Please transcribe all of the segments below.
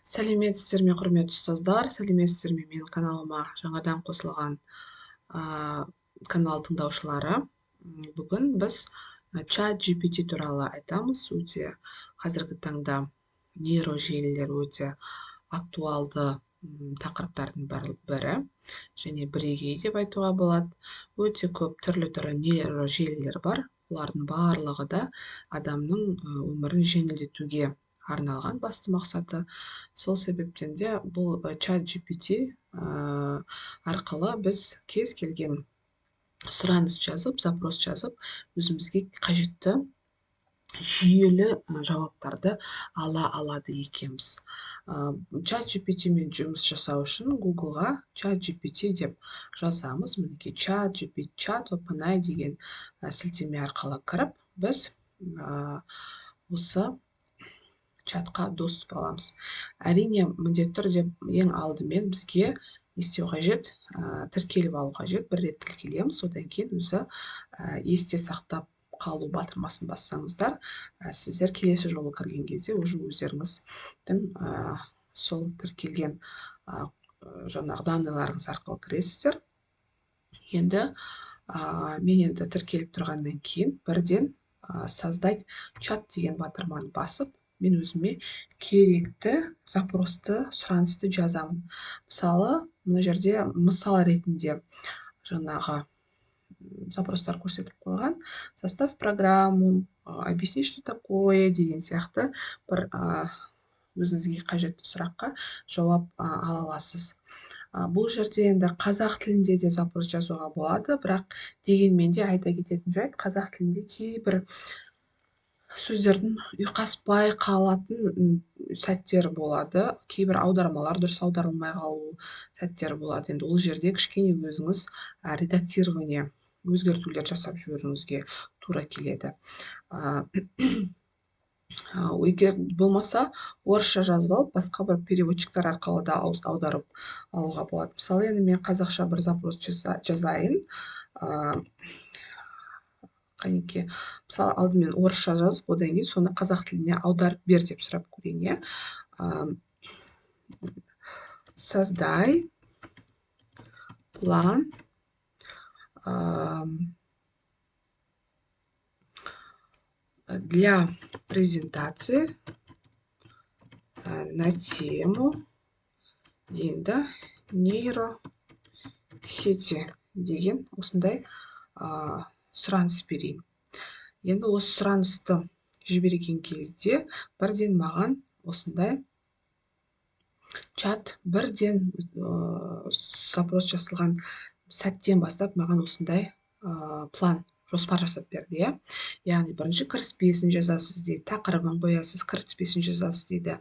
Сәлеметсіздер ме, құрметті ұстаздар, сәлеметсіздер ме менің каналыма жаңадан қосылған канал тыңдаушылары. Бүгін біз чат GPT туралы айтамыз. Өте қазіргі таңда нейрожелілер өте актуалды тақырыптардың бірі және бірегей деп айтуға болады. Өте көп түрлі нейрожелілер бар. Олардың барлығы да адамның өмірін жеңілдетуге арналған. Басты мақсаты сол себептен де бұл чат GPT арқылы біз кез келген сұраныс жазып, запрос жазып, өзімізге қажетті жүйелі жауаптарды ала алады екенбіз. Чат GPT мен жұмыс жасау үшін Google-ға чат GPT деп жазамыз. Мінекей чат GPT, чат OpenAI деген сілтеме арқылы кіріп, біз осы чатқа доступ аламыз. Әрине, міндетті түрде ең алдымен бізге не істеу қажет? Тіркеліп алу қажет. Бір рет тіркелеміз, одан кейін өзі есте сақтап қалу батырмасын бассаңыздар, сіздер келесі жолы кірген кезде уже өздеріңіздің сол тіркелген жаңағы данныйларыңыз арқылы кіресіздер. Енді мен енді тіркеліп тұрғаннан кейін бірден создать чат деген батырманы басып, мен өзіме керекті запросты, сұранысты жазамын. Мысалы, мына жерде мысал ретінде жаңағы запростар көрсетіп қойған. Составь программу, объясни, что такое деген сияқты бір өзіңізге қажетті сұраққа жауап ала аласыз. Бұл жерде енді қазақ тілінде де запрос жазуға болады, бірақ дегенмен де айта кететін жайт, қазақ тілінде кейбір сөздердің ұйқаспай қалатын сәттері болады, кейбір аудармалар дұрыс аударылмай қалу сәттері болады. Енді ол жерде кішкене өзіңіз редактирование, өзгертулер жасап жіберуіңізге тура келеді. Егер болмаса, орысша жазып алып, басқа бір переводчиктар арқылы да аударып алуға болады. Мысалы, енді мен қазақша бір запрос жазайын. Қанеке, мысалы, алдымен орысша жазып, одан кейін соны қазақ тіліне аударып бер деп сұрап көрейін. Создай план для презентации на тему енді нейросети деген осындай сұраныс берейін. Енді осы сұранысты жіберген кезде бірден маған осындай чат бірден запрос жасалған сәттен бастап маған осындай план, жоспар жасап берді. Яғни бірінші кіріспесін жазасыз дейді, тақырыбын қоясыз, кіріспесін жазасыз дейді,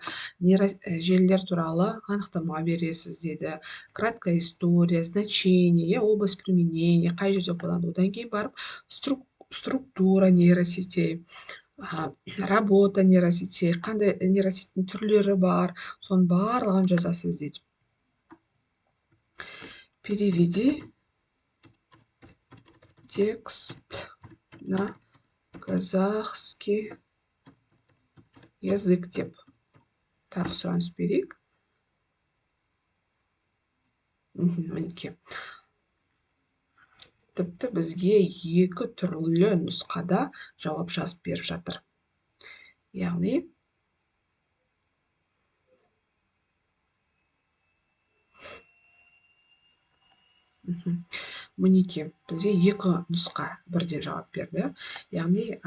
нейрожелілер туралы анықтама бересіз дейді, краткая история, значение, область применения, қай жерде қолданады, одан кейін барып структура нейросетей, работа нейросетей, қандай нейросеттің түрлері бар, соның барлығын жазасыз дейді. Переведи текст на казахский язык деп тағы сұраныс берейік. Мінекей. Тіпті бізге екі түрлі нұсқада жауап жазып беріп жатыр. Яғни мінекей, бізге екі нұсқа бірден жауап берді. Яғни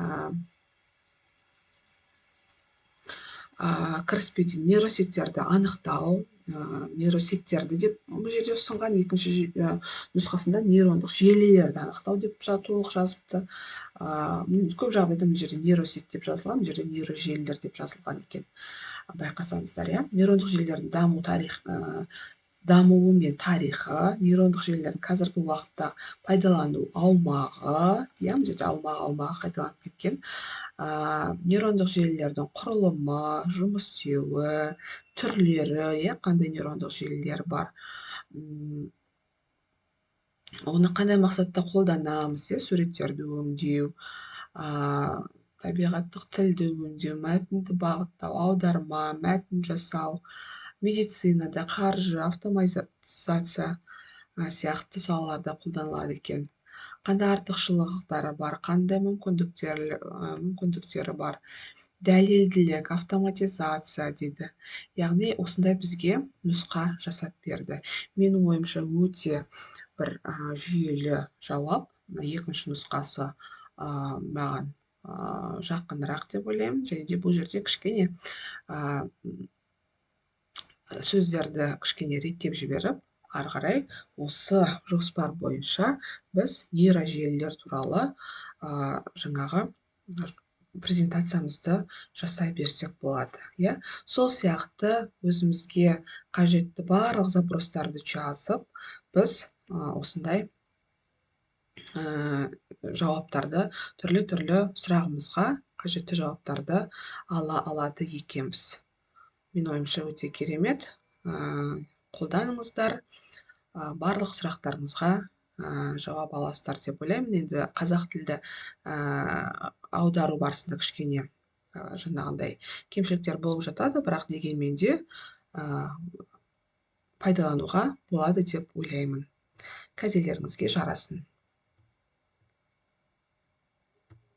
кіріспеден нейросеттерді анықтау, нейросеттерді деп бұл жерде ұсынған, екінші нұсқасында нейрондық желілерді анықтау деп толық жазыпты. Көп жағдайда бұл жерде нейросет деп жазылған, бұл жерде нейрожелілер деп жазылған екен. Байқасаңыздар, нейрондық желілердің дамуы мен тарихы, нейрондық желілердің қазіргі уақытта пайдалану аумағы, бұл жерде аумағы қайталанып кеткен, нейрондық желілердің құрылымы, жұмыс істеуі, түрлері, қандай нейрондық желілер бар, оны қандай мақсатта қолданамыз, суреттерді өңдеу, табиғаттық тілді өңдеу, мәтінді бағыттау, аударма, мәтін жасау, медицинада, қаржы, автоматизация сияқты салаларда қолданылады екен. Қандай артықшылықтары бар, қандай мүмкіндіктері бар? Дәлелділік, автоматизация дейді. Яғни осындай бізге нұсқа жасап берді. Менің ойымша өте бір жүйелі жауап. Екінші нұсқасы маған жақынырақ деп ойлаймын. Және де бұл жерде кішкене сөздерді кішкене реттеп жіберіп, ары қарай осы жоспар бойынша біз нейрожелілер туралы жаңағы презентациямызды жасай берсек болады. Иә, сол сияқты өзімізге қажетті барлық запростарды жазып, біз осындай жауаптарды, түрлі сұрағымызға қажетті жауаптарды ала алады екенбіз. Менің ойымша өте керемет. Қолданыңыздар, барлық сұрақтарыңызға жауап аласыздар деп ойлаймын. Енді қазақ тілді аудару барысында кішкене жаңағындай кемшіліктер болып жатады, бірақ дегенмен де пайдалануға болады деп ойлаймын. Кәделеріңізге жарасын.